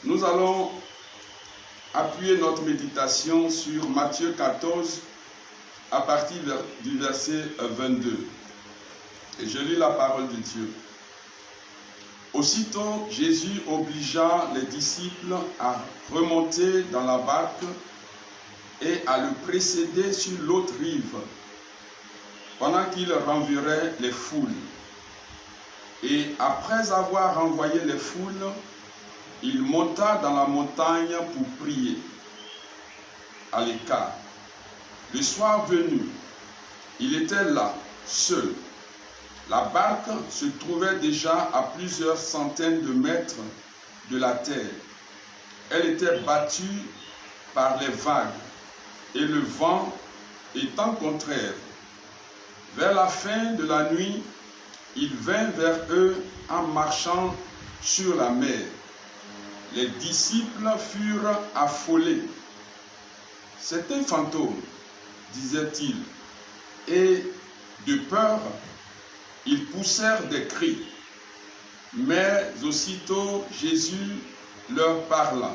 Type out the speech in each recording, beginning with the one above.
Nous allons appuyer notre méditation sur Matthieu 14 à partir du verset 22. Et je lis la parole de Dieu. Aussitôt, Jésus obligea les disciples à remonter dans la barque et à le précéder sur l'autre rive, pendant qu'il renverrait les foules. Et après avoir renvoyé les foules, il monta dans la montagne pour prier, à l'écart. Le soir venu, il était là, seul. La barque se trouvait déjà à plusieurs centaines de mètres de la terre. Elle était battue par les vagues et le vent étant contraire. Vers la fin de la nuit, il vint vers eux en marchant sur la mer. Les disciples furent affolés. « C'est un fantôme », disaient-ils, et de peur, ils poussèrent des cris. Mais aussitôt Jésus leur parla.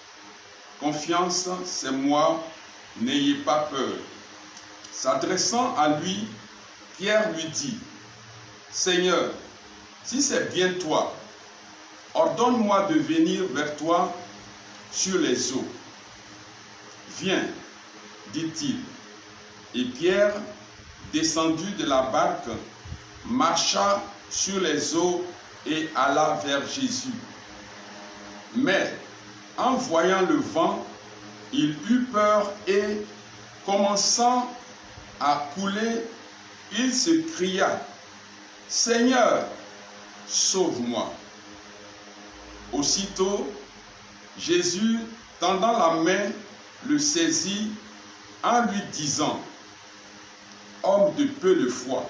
« Confiance, c'est moi, n'ayez pas peur. » S'adressant à lui, Pierre lui dit, « Seigneur, si c'est bien toi, ordonne-moi de venir vers toi sur les eaux. » « Viens, dit-il. Et Pierre, descendu de la barque, marcha sur les eaux et alla vers Jésus. Mais, en voyant le vent, il eut peur et, commençant à couler, il se cria, « Seigneur, sauve-moi !» Aussitôt, Jésus, tendant la main, le saisit en lui disant, « Homme de peu de foi,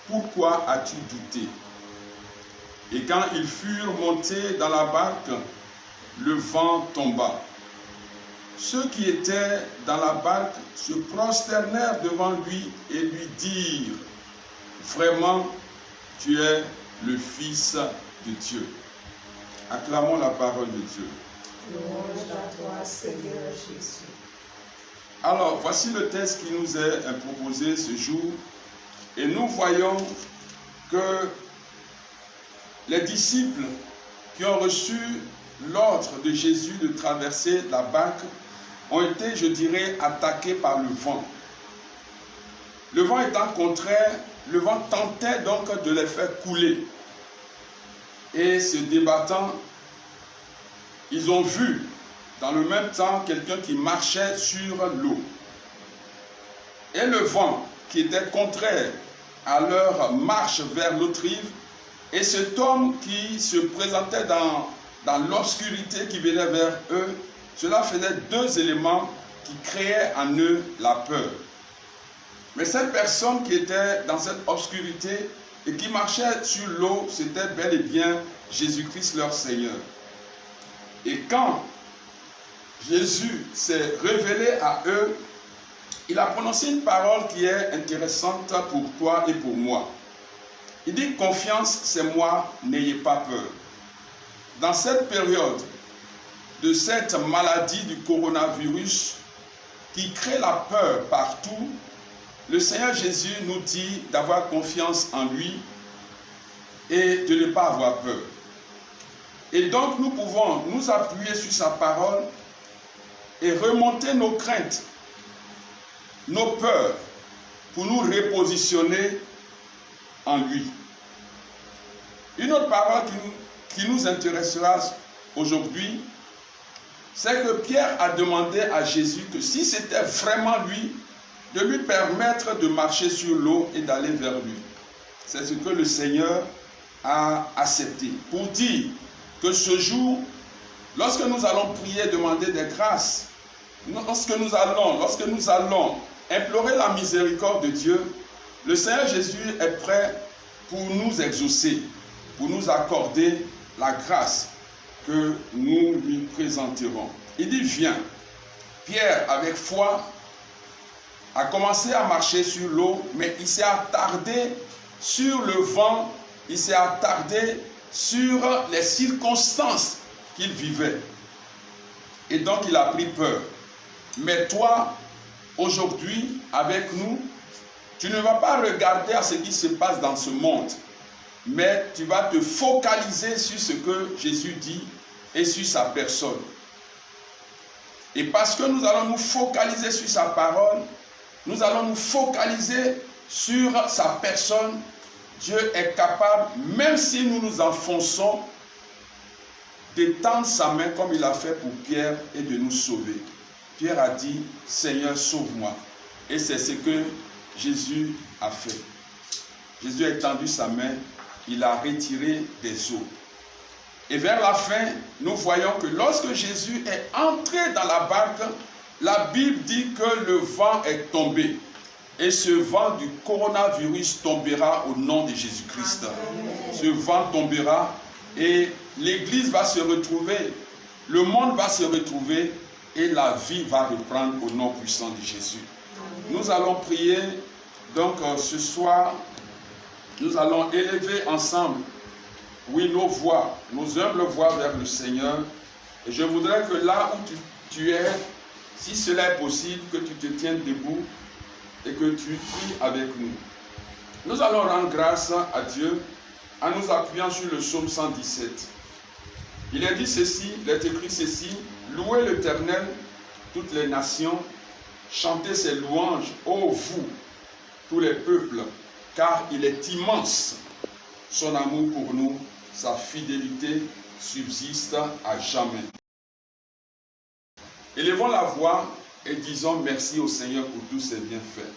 pourquoi as-tu douté ?» Et quand ils furent montés dans la barque, le vent tomba. Ceux qui étaient dans la barque se prosternèrent devant lui et lui dirent, « Vraiment, tu es le Fils de Dieu. » Acclamons la parole de Dieu. Louange à toi, Seigneur Jésus. Alors, voici le texte qui nous est proposé ce jour. Et nous voyons que les disciples qui ont reçu l'ordre de Jésus de traverser la barque ont été, je dirais, attaqués par le vent. Le vent étant contraire, le vent tentait donc de les faire couler. Et se débattant, ils ont vu dans le même temps quelqu'un qui marchait sur l'eau. Et le vent qui était contraire à leur marche vers l'autre rive, et cet homme qui se présentait dans l'obscurité qui venait vers eux, cela faisait deux éléments qui créaient en eux la peur. Mais cette personne qui était dans cette obscurité et qui marchait sur l'eau, c'était bel et bien Jésus-Christ leur Seigneur. Et quand Jésus s'est révélé à eux, il a prononcé une parole qui est intéressante pour toi et pour moi. Il dit, « Confiance, c'est moi, n'ayez pas peur. » Dans cette période de cette maladie du coronavirus qui crée la peur partout, le Seigneur Jésus nous dit d'avoir confiance en lui et de ne pas avoir peur. Et donc nous pouvons nous appuyer sur sa parole et remonter nos craintes, nos peurs, pour nous repositionner en lui. Une autre parole qui nous intéressera aujourd'hui, c'est que Pierre a demandé à Jésus que si c'était vraiment lui, de lui permettre de marcher sur l'eau et d'aller vers lui. C'est ce que le Seigneur a accepté. Pour dire que ce jour, lorsque nous allons prier, demander des grâces, lorsque nous allons implorer la miséricorde de Dieu, le Seigneur Jésus est prêt pour nous exaucer, pour nous accorder la grâce que nous lui présenterons. Il dit, viens. Pierre, avec foi, a commencé à marcher sur l'eau, mais il s'est attardé sur le vent, il s'est attardé sur les circonstances qu'il vivait. Et donc il a pris peur. Mais toi, aujourd'hui, avec nous, tu ne vas pas regarder à ce qui se passe dans ce monde, mais tu vas te focaliser sur ce que Jésus dit et sur sa personne. Et parce que nous allons nous focaliser sur sa parole, nous allons nous focaliser sur sa personne, Dieu est capable, même si nous nous enfonçons, d'étendre sa main comme il a fait pour Pierre et de nous sauver. Pierre a dit, Seigneur, sauve-moi. Et c'est ce que Jésus a fait. Jésus a étendu sa main, il a retiré des eaux. Et vers la fin, nous voyons que lorsque Jésus est entré dans la barque, la Bible dit que le vent est tombé. Et ce vent du coronavirus tombera au nom de Jésus-Christ. Ce vent tombera et l'Église va se retrouver, le monde va se retrouver et la vie va reprendre au nom puissant de Jésus. Nous allons prier, donc ce soir, nous allons élever ensemble, oui, nos voix, nos humbles voix vers le Seigneur. Et je voudrais que là où tu es, si cela est possible, que tu te tiennes debout et que tu pries avec nous. Nous allons rendre grâce à Dieu en nous appuyant sur le psaume 117. Il est dit ceci, il est écrit ceci, louez l'Éternel, toutes les nations, chantez ses louanges, ô vous, tous les peuples, car il est immense. Son amour pour nous, sa fidélité subsiste à jamais. Élevons la voix et disons merci au Seigneur pour tous ses bienfaits.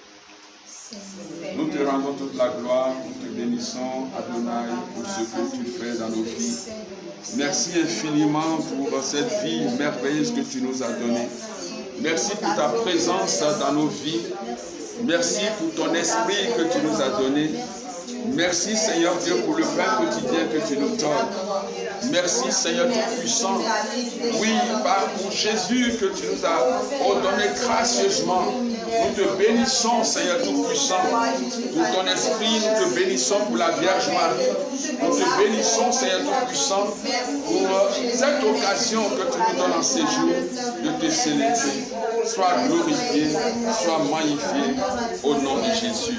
Nous te rendons toute la gloire, nous te bénissons, Adonai, pour ce que tu fais dans nos vies. Merci infiniment pour cette vie merveilleuse que tu nous as donnée. Merci pour ta présence dans nos vies. Merci pour ton esprit que tu nous as donné. Merci Seigneur Dieu pour le pain quotidien que tu nous donnes. Merci Seigneur Tout-Puissant. Oui, pour Jésus que tu nous as donné gracieusement. Nous te bénissons Seigneur Tout-Puissant. Pour ton esprit, nous te bénissons pour la Vierge Marie. Nous te bénissons Seigneur Tout-Puissant pour cette occasion que tu nous donnes en ces jours de te célébrer. Sois glorifié, sois magnifié au nom de Jésus.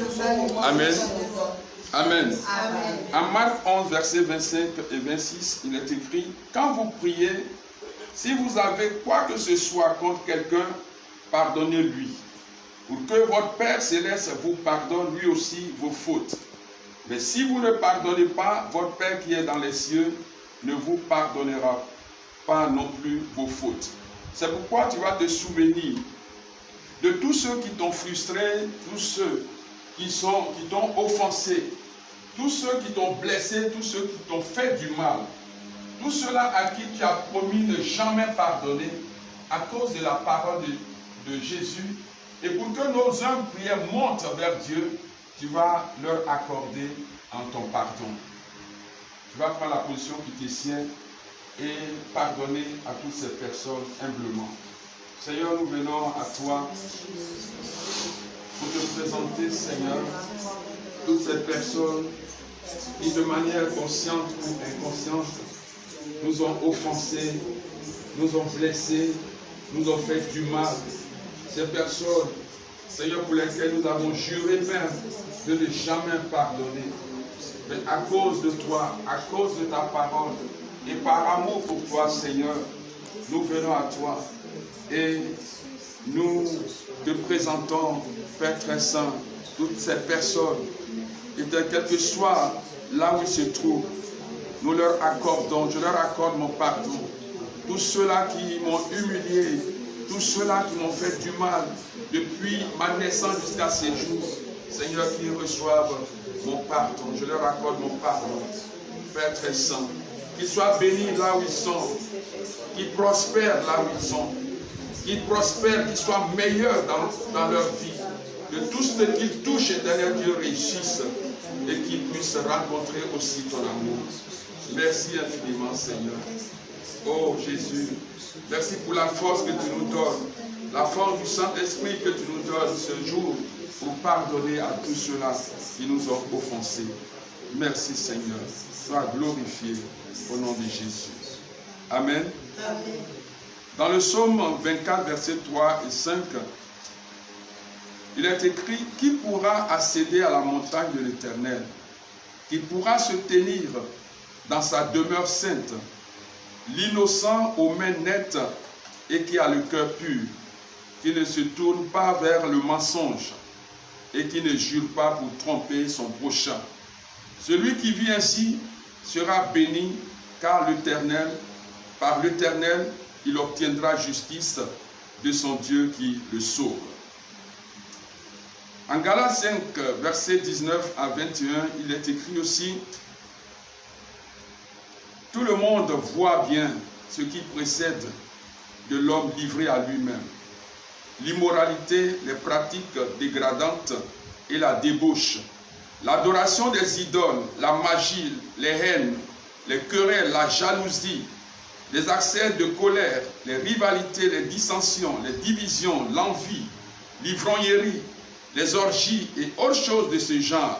Amen. Amen. En Marc 11, versets 25 et 26, il est écrit, quand vous priez, si vous avez quoi que ce soit contre quelqu'un, pardonnez-lui, pour que votre Père Céleste vous pardonne lui aussi vos fautes. Mais si vous ne pardonnez pas, votre Père qui est dans les cieux ne vous pardonnera pas non plus vos fautes. C'est pourquoi tu vas te souvenir de tous ceux qui t'ont frustré, tous ceux qui t'ont offensé, tous ceux qui t'ont blessé, tous ceux qui t'ont fait du mal, tous ceux-là à qui tu as promis de jamais pardonner à cause de la parole de Jésus. Et pour que nos humbles prières montent vers Dieu, tu vas leur accorder en ton pardon. Tu vas prendre la position qui te sied et pardonner à toutes ces personnes humblement. Seigneur, nous venons à toi pour te présenter, Seigneur, toutes ces personnes qui, de manière consciente ou inconsciente, nous ont offensés, nous ont blessés, nous ont fait du mal. Ces personnes, Seigneur, pour lesquelles nous avons juré même de ne jamais pardonner. Mais à cause de toi, à cause de ta parole, et par amour pour toi, Seigneur, nous venons à toi et nous te présentons, Père très saint, toutes ces personnes, et quel que soit là où ils se trouvent, nous leur accordons, je leur accorde mon pardon. Tous ceux-là qui m'ont humilié, tous ceux-là qui m'ont fait du mal depuis ma naissance jusqu'à ces jours, Seigneur, qu'ils reçoivent mon pardon, je leur accorde mon pardon, Père très saint. Qu'ils soient bénis là où ils sont, qu'ils prospèrent là où ils sont, qu'ils prospèrent, qu'ils soient meilleurs dans leur vie, que tout ce qu'ils touchent, éternel Dieu, réussisse et qu'ils puissent rencontrer aussi ton amour. Merci infiniment, Seigneur. Oh Jésus, merci pour la force que tu nous donnes, la force du Saint-Esprit que tu nous donnes ce jour pour pardonner à tous ceux-là qui nous ont offensés. Merci Seigneur, sois glorifié au nom de Jésus. Amen. Amen. Dans le psaume 24, versets 3 et 5, il est écrit: qui pourra accéder à la montagne de l'Éternel? Qui pourra se tenir dans sa demeure sainte? L'innocent aux mains nettes et qui a le cœur pur, qui ne se tourne pas vers le mensonge et qui ne jure pas pour tromper son prochain. Celui qui vit ainsi sera béni, car l'Éternel, par l'Éternel, il obtiendra justice de son Dieu qui le sauve. En Galates 5, versets 19 à 21, il est écrit aussi: tout le monde voit bien ce qui précède de l'homme livré à lui-même. L'immoralité, les pratiques dégradantes et la débauche, l'adoration des idoles, la magie, les haines, les querelles, la jalousie, les accès de colère, les rivalités, les dissensions, les divisions, l'envie, l'ivrognerie, les orgies et autres choses de ce genre.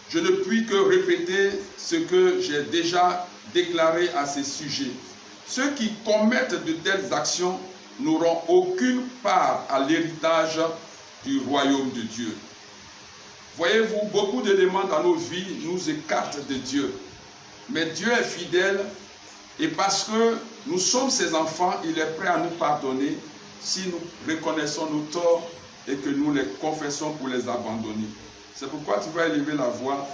Je ne puis que répéter ce que j'ai déjà déclaré à ces sujets. Ceux qui commettent de telles actions n'auront aucune part à l'héritage du royaume de Dieu. Voyez-vous, beaucoup d'éléments dans nos vies nous écartent de Dieu. Mais Dieu est fidèle et parce que nous sommes ses enfants, il est prêt à nous pardonner si nous reconnaissons nos torts et que nous les confessons pour les abandonner. C'est pourquoi tu vas élever la voix,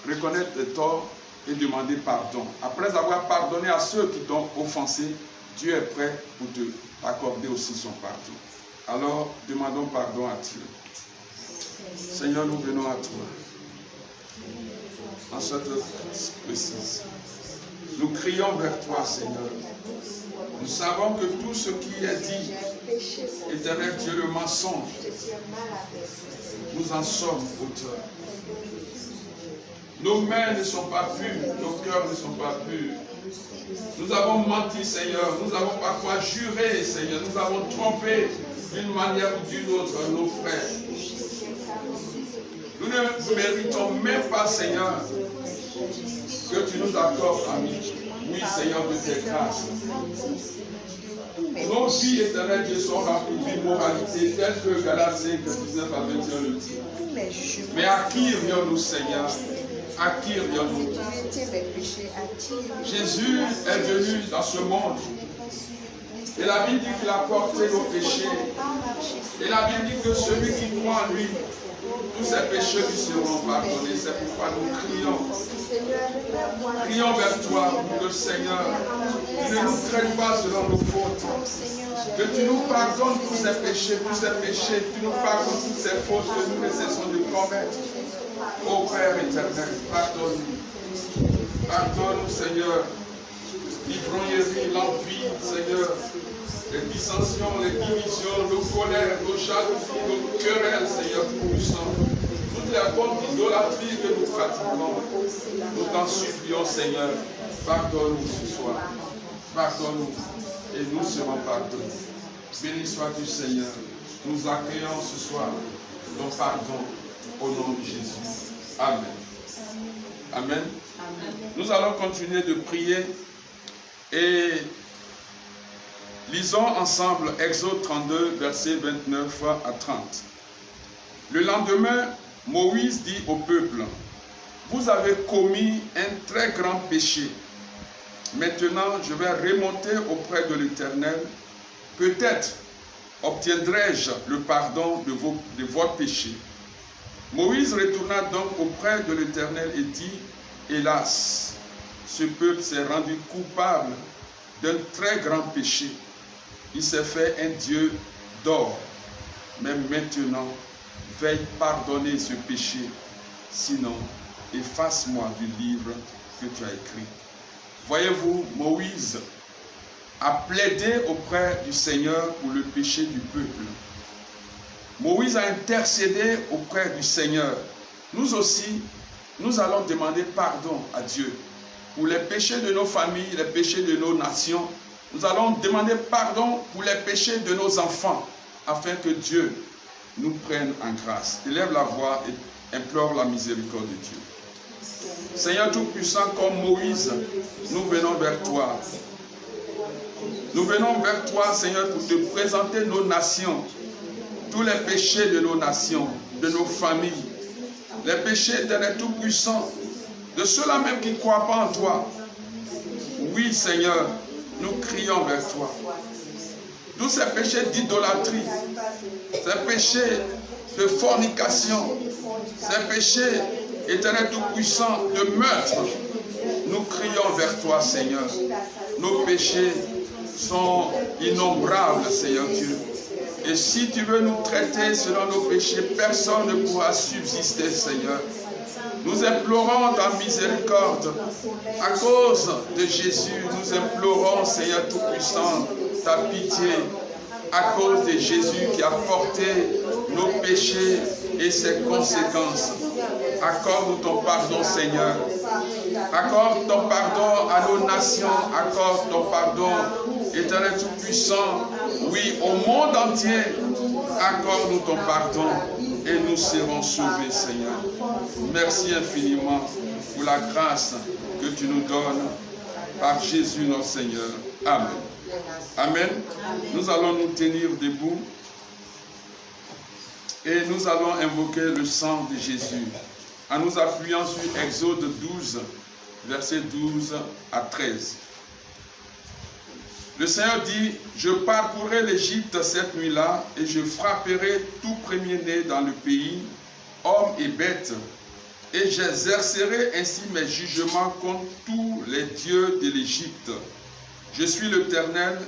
reconnaître tes torts et demander pardon. Après avoir pardonné à ceux qui t'ont offensé, Dieu est prêt pour t'accorder aussi son pardon. Alors, demandons pardon à Dieu. Seigneur, nous venons à toi. En cette heure précise, nous crions vers toi, Seigneur. Nous savons que tout ce qui est dit, Éternel Dieu, le mensonge, nous en sommes auteurs. Nos mains ne sont pas pures, nos cœurs ne sont pas purs. Nous avons menti, Seigneur. Nous avons parfois juré, Seigneur. Nous avons trompé d'une manière ou d'une autre nos frères. Nous ne méritons même pas, Seigneur, que tu nous accordes, ami. Oui, Seigneur, de tes grâces. Nos vies éternelles Dieu sont remplies d'immoralité, telles que Galates 5, 19 à 21 le dit. Mais à qui irions-nous, Seigneur? À qui irions-nous? Jésus est venu dans ce monde. Et la Bible dit qu'il a porté nos péchés. Et la Bible dit que celui qui croit en lui, tous ses péchés lui seront pardonnés. C'est pourquoi nous crions. Crions vers toi pour que le Seigneur, tu ne nous traite pas selon nos fautes. Que tu nous pardonnes tous ces péchés, tu nous pardonnes toutes ces fautes que nous ne cessons de commettre. Ô Père éternel, pardonne-nous. Pardonne-nous, Seigneur, l'ivrognerie, l'envie, Seigneur, les dissensions, les divisions, nos colères, nos jalousies, nos querelles, Seigneur tout-puissant. Toutes les formes d'idolâtrie que nous pratiquons, nous t'en supplions, Seigneur, pardonne-nous ce soir. Pardonne-nous et nous serons pardonnés. Béni sois-tu, Seigneur. Nous accueillons ce soir ton pardon au nom de Jésus. Amen. Amen. Nous allons continuer de prier et lisons ensemble Exode 32, versets 29 à 30. Le lendemain, Moïse dit au peuple: vous avez commis un très grand péché. Maintenant, je vais remonter auprès de l'Éternel. Peut-être obtiendrai-je le pardon de votre péché. Moïse retourna donc auprès de l'Éternel et dit: hélas, ce peuple s'est rendu coupable d'un très grand péché. Il s'est fait un Dieu d'or. Mais maintenant, veuille pardonner ce péché. Sinon, efface-moi du livre que tu as écrit. Voyez-vous, Moïse a plaidé auprès du Seigneur pour le péché du peuple. Moïse a intercédé auprès du Seigneur. Nous aussi, nous allons demander pardon à Dieu pour les péchés de nos familles, les péchés de nos nations. Nous allons demander pardon pour les péchés de nos enfants, afin que Dieu nous prenne en grâce. Élève la voix et implore la miséricorde de Dieu. Seigneur Tout-Puissant, comme Moïse, nous venons vers toi. Nous venons vers toi, Seigneur, pour te présenter nos nations, tous les péchés de nos nations, de nos familles, les péchés de Tout-Puissant, de ceux-là même qui ne croient pas en toi. Oui, Seigneur, nous crions vers toi. Tous ces péchés d'idolâtrie, ces péchés de fornication, ces péchés, Éternel Tout-Puissant, de meurtre, nous crions vers toi, Seigneur. Nos péchés sont innombrables, Seigneur Dieu. Et si tu veux nous traiter selon nos péchés, personne ne pourra subsister, Seigneur. Nous implorons ta miséricorde. À cause de Jésus, nous implorons, Seigneur Tout-Puissant, ta pitié. À cause de Jésus qui a porté nos péchés et ses conséquences. Accorde-nous ton pardon, Seigneur. Accorde ton pardon à nos nations. Accorde ton pardon, Éternel Tout-Puissant. Oui, au monde entier. Accorde-nous ton pardon et nous serons sauvés, Seigneur. Merci infiniment pour la grâce que tu nous donnes par Jésus notre Seigneur. Amen. Amen. Nous allons nous tenir debout et nous allons invoquer le sang de Jésus en nous appuyant sur Exode 12, versets 12 à 13. Le Seigneur dit, je parcourrai l'Égypte cette nuit-là et je frapperai tout premier-né dans le pays, hommes et bêtes, et j'exercerai ainsi mes jugements contre tous les dieux de l'Égypte. Je suis l'Éternel.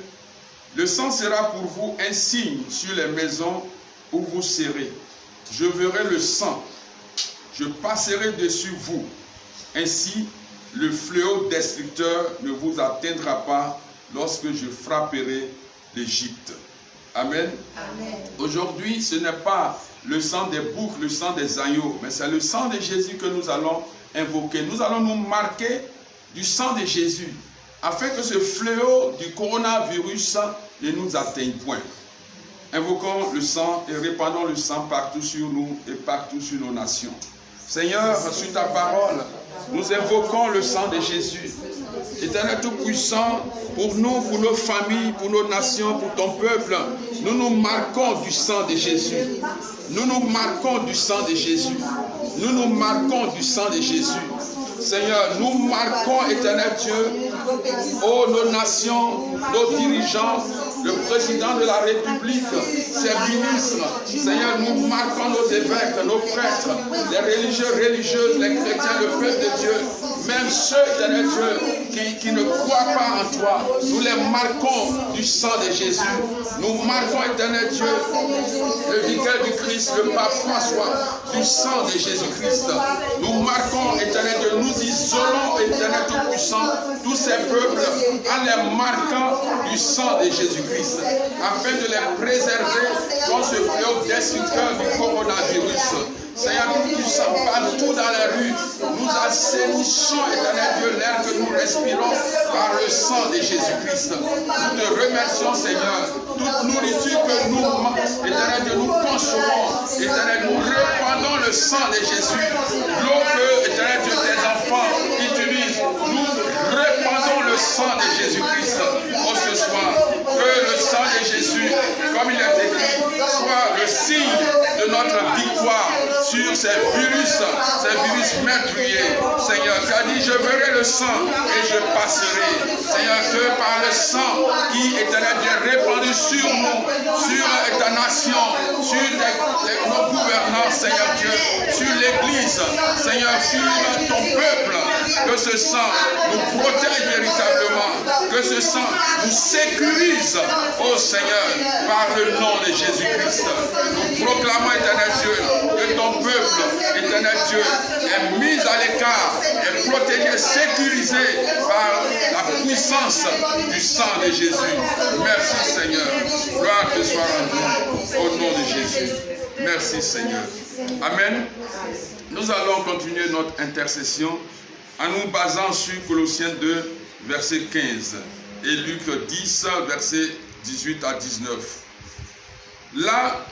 Le sang sera pour vous un signe sur les maisons où vous serez. Je verrai le sang. Je passerai dessus vous. Ainsi, le fléau destructeur ne vous atteindra pas lorsque je frapperai l'Égypte. Amen. Amen. Aujourd'hui, ce n'est pas le sang des boucs, le sang des agneaux, mais c'est le sang de Jésus que nous allons invoquer. Nous allons nous marquer du sang de Jésus, afin que ce fléau du coronavirus ne nous atteigne point. Invoquons le sang et répandons le sang partout sur nous et partout sur nos nations. Seigneur, sur ta parole, nous invoquons le sang de Jésus. Éternel Tout-Puissant, pour nous, pour nos familles, pour nos nations, pour ton peuple, nous nous marquons du sang de Jésus. Nous nous marquons du sang de Jésus. Nous nous marquons du sang de Jésus. Seigneur, nous marquons, Éternel Dieu, oh, nos nations, nos dirigeants, le président de la République, ses ministres. Seigneur, nous marquons nos évêques, nos prêtres, les religieux, religieuses, les chrétiens, le peuple de Dieu, même ceux, Éternel Dieu, qui ne croient pas en toi. Nous les marquons du sang de Jésus. Nous marquons, Éternel Dieu, le vicaire du Christ, le pape François, du sang de Jésus-Christ. Nous marquons, Éternel Dieu, nous isolons, Éternel Tout-Puissant, tous ces peuples en les marquant du sang de Jésus-Christ, afin de les préserver contre ce fléau destructeur du coronavirus. Seigneur, nous sommes partout dans les rues, nous assainissons, Éternel Dieu, l'air que nous respirons par le sang de Jésus-Christ. Nous te remercions, Seigneur, toute nourriture que nous, Éternel Dieu, nous consommons, Éternel, nous répandons le sang de Jésus. L'eau que, Éternel Dieu, tes enfants utilisent, nous répandons le sang de Jésus-Christ. Oh, ce soir, que le sang de Jésus, comme il est écrit, soit le signe de notre victoire sur ces virus meurtriers. Seigneur, tu as dit, je verrai le sang et je passerai. Seigneur, que par le sang qui est répandu sur nous, sur ta nation, sur nos gouvernants, Seigneur Dieu, sur l'Église, Seigneur, sur ton peuple, que ce sang nous protège véritablement, que ce sang nous sécurise, ô Seigneur, par le nom de Jésus-Christ. Nous proclamons, Éternel Dieu, que ton peuple, Éternel Dieu, est mis à l'écart, est protégé, sécurisé par la puissance du sang de Jésus. Merci Seigneur. Gloire te soit rendue au nom de Jésus. Merci Seigneur. Amen. Nous allons continuer notre intercession en nous basant sur Colossiens 2, verset 15 et Luc 10, verset 18 à 19. Là,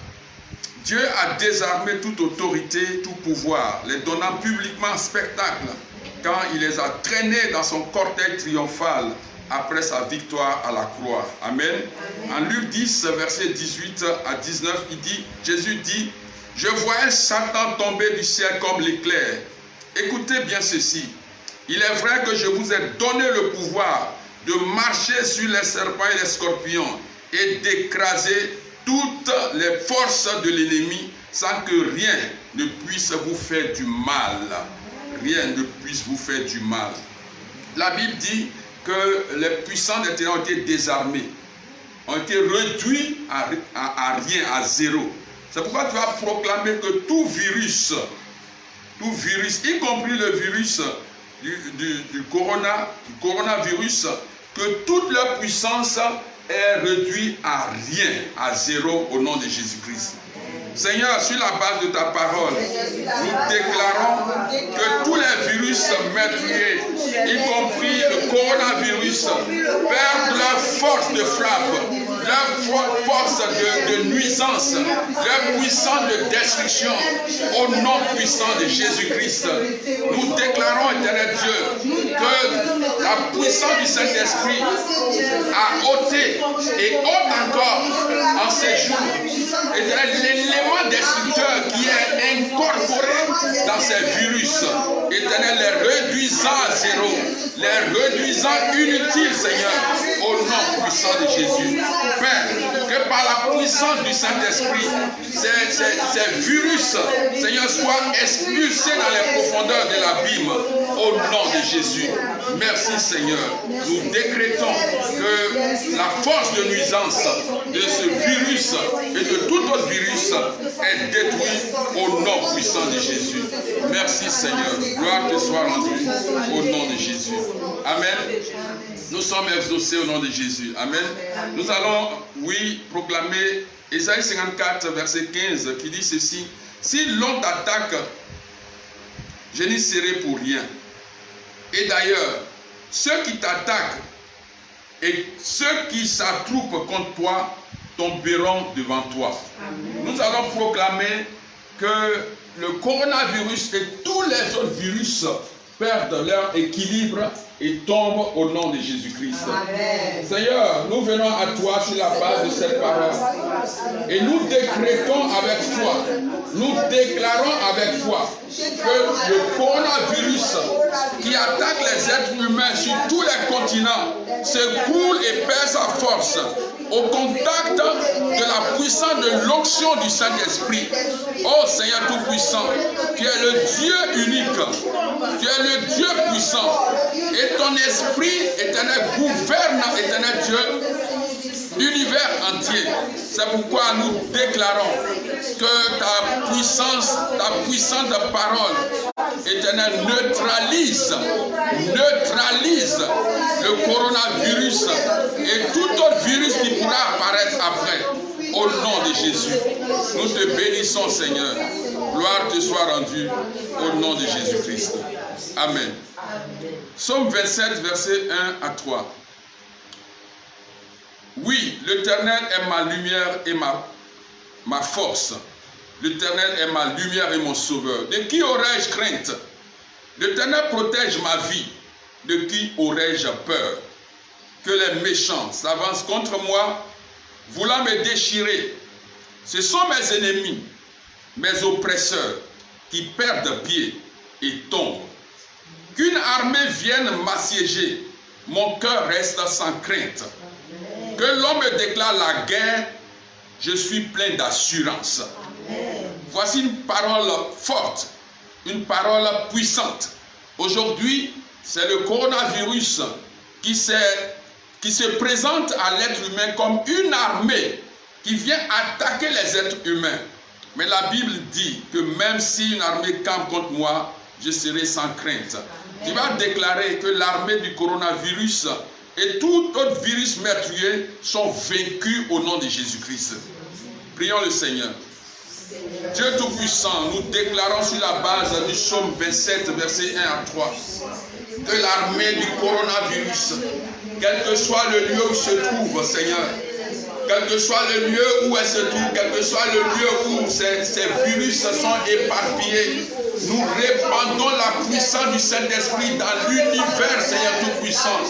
Dieu a désarmé toute autorité, tout pouvoir, les donnant publiquement en spectacle, quand il les a traînés dans son cortège triomphal après sa victoire à la croix. Amen. En Luc 10, verset 18 à 19, Jésus dit, « Je voyais Satan tomber du ciel comme l'éclair. Écoutez bien ceci. Il est vrai que je vous ai donné le pouvoir de marcher sur les serpents et les scorpions et d'écraser toutes les forces de l'ennemi sans que rien ne puisse vous faire du mal. » Rien ne puisse vous faire du mal. La Bible dit que les puissants de terre ont été désarmés, ont été réduits à rien, à zéro. C'est pourquoi tu vas proclamer que tout virus, y compris le virus du coronavirus, que toute leur puissance est réduite à rien, à zéro au nom de Jésus-Christ. Seigneur, sur la base de ta parole, nous déclarons que tous les virus meurtriers, y compris le coronavirus, perdent leur force de frappe, leur force de nuisance, leur puissance de destruction au nom puissant de Jésus-Christ. Nous déclarons, éternel Dieu, que la puissance du Saint-Esprit a ôté et ôte encore en ces jours. L'élément destructeur qui est incorporé dans ces virus, éternel, les réduisant à zéro, les réduisant inutiles, Seigneur, au nom puissant de Jésus. Père, que par la puissance du Saint-Esprit, ces virus, Seigneur, soient expulsés dans les profondeurs de l'abîme, au nom de Jésus. Merci, Seigneur. Nous décrétons que la force de nuisance de ce virus et de tout autre virus est détruite au nom puissant de Jésus. Merci, Seigneur. Gloire te soit rendue au nom de Jésus. Amen. Nous sommes exaucés au nom de Jésus. Amen. Nous allons, proclamer Ésaïe 54, verset 15, qui dit ceci. Si l'on t'attaque, je n'y serai pour rien. Et d'ailleurs, ceux qui t'attaquent et ceux qui s'attroupent contre toi tomberont devant toi. Amen. Nous allons proclamer que le coronavirus et tous les autres virus perdent leur équilibre et tombent au nom de Jésus-Christ. Seigneur, nous venons à toi sur la base de cette parole et nous décrétons avec foi, nous déclarons avec foi que le coronavirus qui attaque les êtres humains sur tous les continents se coule et perd sa force au contact de la puissance de l'onction du Saint-Esprit. Oh Seigneur Tout-Puissant, tu es le Dieu unique, tu es le Dieu puissant, et ton esprit éternel gouverne, éternel Dieu, l'univers entier. C'est pourquoi nous déclarons que ta puissante parole, éternel, neutralise le coronavirus et tout autre virus qui pourra apparaître après. Au nom de Jésus, nous te bénissons, Seigneur. Gloire te soit rendue au nom de Jésus-Christ. Amen. Psaume 27, versets 1 à 3. Oui, l'Éternel est ma lumière et ma force. L'Éternel est ma lumière et mon sauveur. De qui aurais-je crainte? L'Éternel protège ma vie. De qui aurais-je peur? Que les méchants s'avancent contre moi, voulant me déchirer. Ce sont mes ennemis, mes oppresseurs, qui perdent pied et tombent. Qu'une armée vienne m'assiéger, mon cœur reste sans crainte. Que l'homme me déclare la guerre, je suis plein d'assurance. Voici une parole forte, une parole puissante. Aujourd'hui, c'est le coronavirus qui se présente à l'être humain comme une armée qui vient attaquer les êtres humains. Mais la Bible dit que même si une armée campe contre moi, je serai sans crainte. Tu vas déclarer que l'armée du coronavirus et tout autre virus meurtrier sont vaincus au nom de Jésus-Christ. Prions le Seigneur. Dieu Tout-Puissant, nous déclarons sur la base du psaume 27, versets 1 à 3, que l'armée du coronavirus quel que soit le lieu où se trouve, Seigneur, quel que soit le lieu où elle se trouve, quel que soit le lieu où ces virus se sont éparpillés, nous répandons la puissance du Saint-Esprit dans l'univers, Seigneur Tout-Puissant.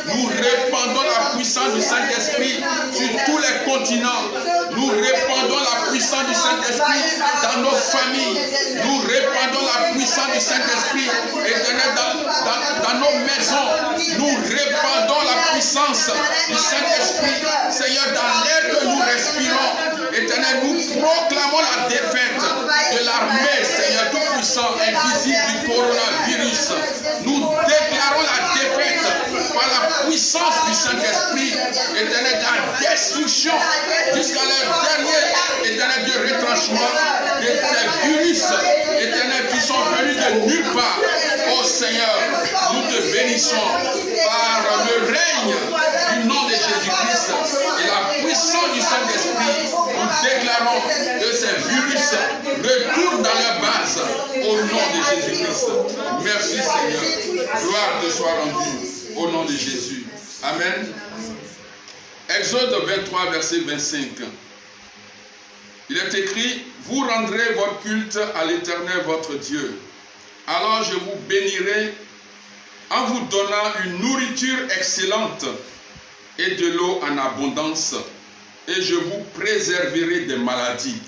Nous répandons la puissance du Saint-Esprit sur tous les continents. Nous répandons la puissance du Saint-Esprit dans nos familles. Nous répandons la puissance du Saint-Esprit dans nos maisons. Nous répandons la puissance du Saint-Esprit, Seigneur, dans l'air que nous respirons. Éternel, nous proclamons la défaite de l'armée, Seigneur Tout-Puissant, invisible du coronavirus. Nous déclarons la défaite par la puissance du Saint-Esprit, éternel, la destruction jusqu'à leur dernier, éternel, de retranchement de ces virus, éternel, qui sont venus de nulle part. Oh Seigneur, nous te bénissons par le règne du nom de Jésus-Christ et la puissance du Saint-Esprit. Nous déclarons que ces virus retournent dans leur base au nom de Jésus-Christ. Merci Seigneur. Gloire te soit rendue au nom de Jésus. Amen. Exode 23, verset 25. Il est écrit, vous rendrez votre culte à l'Éternel votre Dieu. Alors je vous bénirai en vous donnant une nourriture excellente et de l'eau en abondance. Et je vous préserverai des maladies.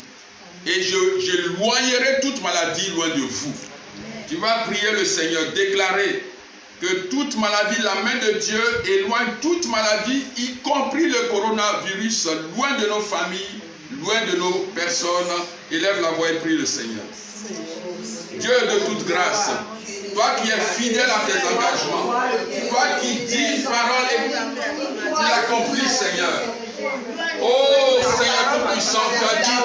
Et j'éloignerai toute maladie loin de vous. Tu vas prier le Seigneur, déclarer que toute maladie, la main de Dieu éloigne toute maladie, y compris le coronavirus, loin de nos familles, loin de nos personnes. Élève la voix et prie le Seigneur. Dieu de toute grâce, toi qui es fidèle à tes engagements, toi qui dis parole et tu l'accomplis, Seigneur. Oh Seigneur Tout-Puissant, tu as dit,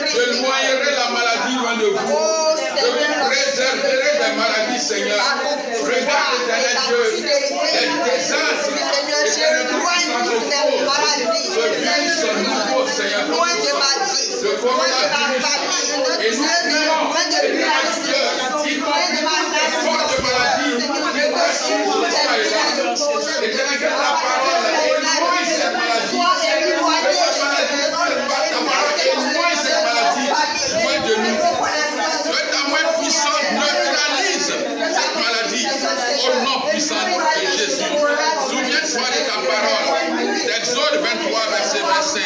je éloignerai la maladie loin de vous. Je vous préserverai des maladies, Seigneur. Regarde, éternel Dieu, les désastres, éternel Tout-Puissant, ce virus nouveau, Seigneur Tout-Puissant, le coronavirus. Et nous prions, éternel Dieu, y compris les fortes maladies, qui passent sur ça et là. Éternel, que ta parole éloigne cette maladie. Éloigne cette maladie loin de nous. Que ta main puissante neutralise cette maladie au nom puissant de Jésus. Souviens-toi de ta parole. Exode 23, verset 25.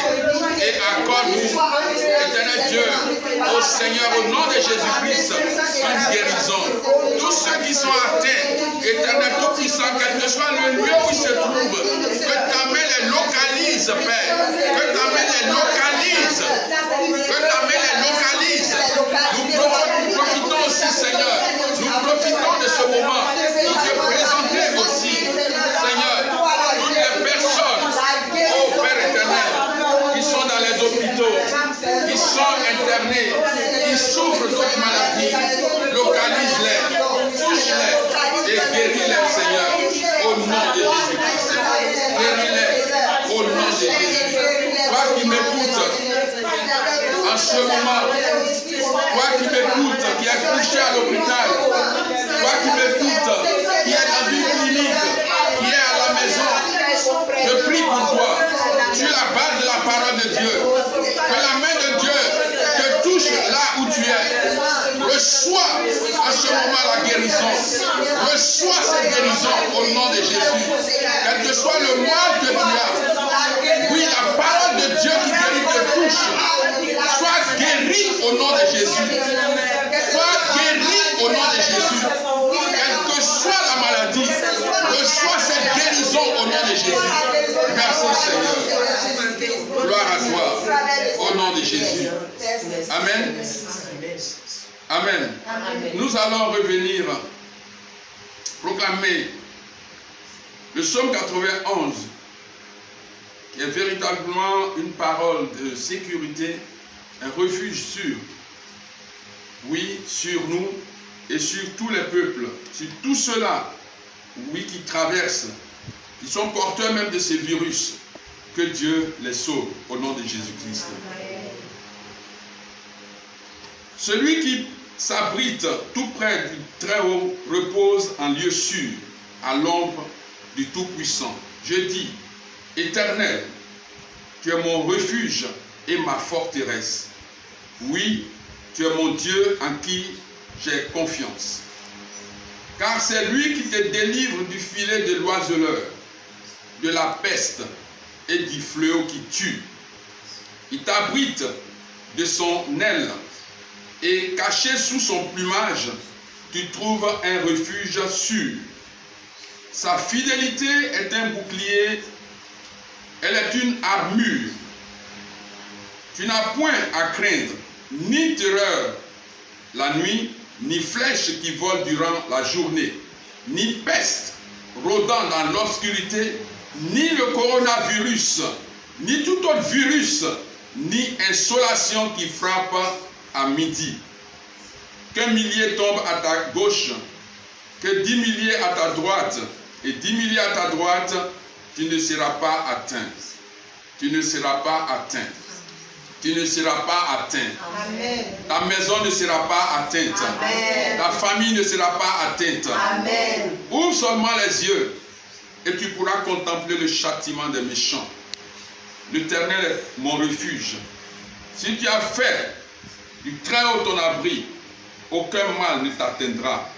Et accorde-nous, éternel Dieu, au Seigneur, au nom de Jésus-Christ, une guérison. Tous ceux qui sont atteints, éternel Tout-Puissant, quel que soit le lieu où ils se trouvent, que ta main les localise, Père. Que ta main les localise. Que ta main les localise. Nous profitons aussi, Seigneur. Nous profitons de ce moment pour te présenter aussi, Seigneur, toutes les personnes, ô Père éternel, qui sont dans les hôpitaux, qui sont internés, qui souffrent d'autres maladies. Localise-les, touche-les et guéris-les, Seigneur, au nom de Jésus-Christ. Guéris-les au nom de Jésus. Toi qui m'écoutes en ce moment, toi qui m'écoutes, qui es couché à l'hôpital, toi qui m'écoutes, qui est dans une clinique, qui est à la maison, je prie pour toi, sur la base de la parole de Dieu, que la main de Dieu te touche là où tu es. Reçois à ce moment la guérison. Reçois cette guérison au nom de Jésus. Quel que soit le mal que tu as, oui, la parole de Dieu qui guérit te touche. Sois guéri au nom de Jésus. Sois guéri au nom de Jésus. Quelle que soit la maladie, reçois cette guérison au nom de Jésus. Merci Seigneur. Gloire à toi. Au nom de Jésus. Amen. Amen. Nous allons revenir proclamer le psaume 91, qui est véritablement une parole de sécurité, un refuge sûr. Oui, sur nous et sur tous les peuples, sur tous ceux-là, oui, qui traversent, qui sont porteurs même de ces virus. Que Dieu les sauve au nom de Jésus-Christ. Celui qui s'abrite tout près du Très-Haut repose en lieu sûr, à l'ombre du Tout-Puissant. Je dis, Éternel, tu es mon refuge et ma forteresse. Oui, tu es mon Dieu en qui j'ai confiance. Car c'est lui qui te délivre du filet de l'oiseleur, de la peste et du fléau qui tue. Il t'abrite de son aile et caché sous son plumage, tu trouves un refuge sûr. Sa fidélité est un bouclier, elle est une armure. Tu n'as point à craindre ni terreur la nuit, ni flèche qui vole durant la journée, ni peste rôdant dans l'obscurité, ni le coronavirus, ni tout autre virus, ni insolation qui frappe à midi. Qu'un millier tombe à ta gauche, que 10 milliers à ta droite, et 10 milliers à ta droite, tu ne seras pas atteint. Tu ne seras pas atteint. Tu ne seras pas atteint. Amen. Ta maison ne sera pas atteinte. Amen. Ta famille ne sera pas atteinte. Amen. Ouvre seulement les yeux et tu pourras contempler le châtiment des méchants. L'Éternel est mon refuge. Si tu as fait du très haut ton abri, aucun mal ne t'atteindra.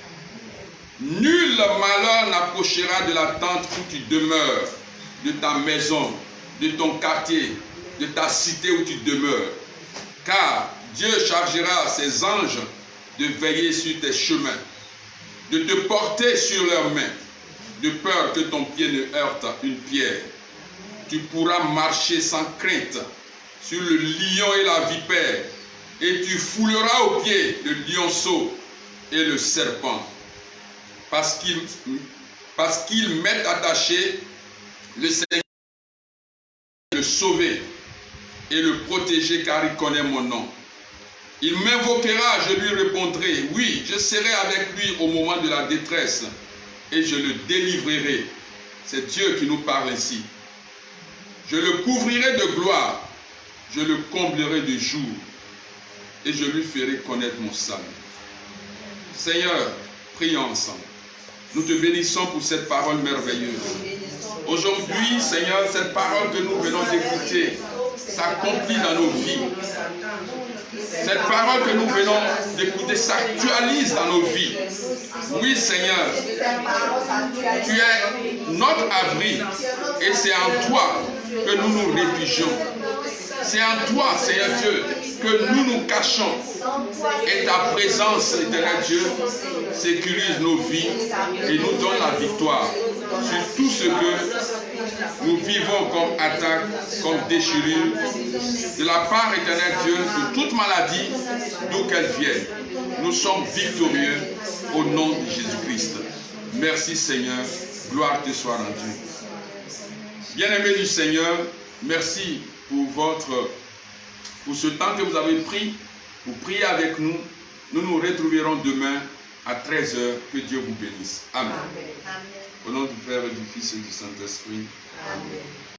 Nul malheur n'approchera de la tente où tu demeures, de ta maison, de ton quartier, de ta cité où tu demeures. Car Dieu chargera ses anges de veiller sur tes chemins, de te porter sur leurs mains, de peur que ton pied ne heurte une pierre. Tu pourras marcher sans crainte sur le lion et la vipère, et tu fouleras aux pieds le lionceau et le serpent. Parce qu'il m'est attaché, le Seigneur le sauver et le protéger car il connaît mon nom. Il m'invoquera, je lui répondrai. Oui, je serai avec lui au moment de la détresse et je le délivrerai. C'est Dieu qui nous parle ici. Je le couvrirai de gloire, je le comblerai de jour et je lui ferai connaître mon salut. Seigneur, prions ensemble. Nous te bénissons pour cette parole merveilleuse. Aujourd'hui, Seigneur, cette parole que nous venons d'écouter s'accomplit dans nos vies. Cette parole que nous venons d'écouter s'actualise dans nos vies. Oui, Seigneur, tu es notre abri et c'est en toi que nous nous réfugions. C'est en toi, Seigneur Dieu, que nous nous cachons. Et ta présence, éternel Dieu, sécurise nos vies et nous donne la victoire sur tout ce que nous vivons comme attaque, comme déchirure, de la part, éternel Dieu, de toute maladie, d'où qu'elle vienne. Nous sommes victorieux au nom de Jésus-Christ. Merci Seigneur, gloire te soit rendue. Bien-aimés du Seigneur, merci pour ce temps que vous avez pris pour prier avec nous. Nous nous retrouverons demain à 13 h. Que Dieu vous bénisse. Amen. Amen. Au nom du Père et du Fils et du Saint-Esprit. Amen.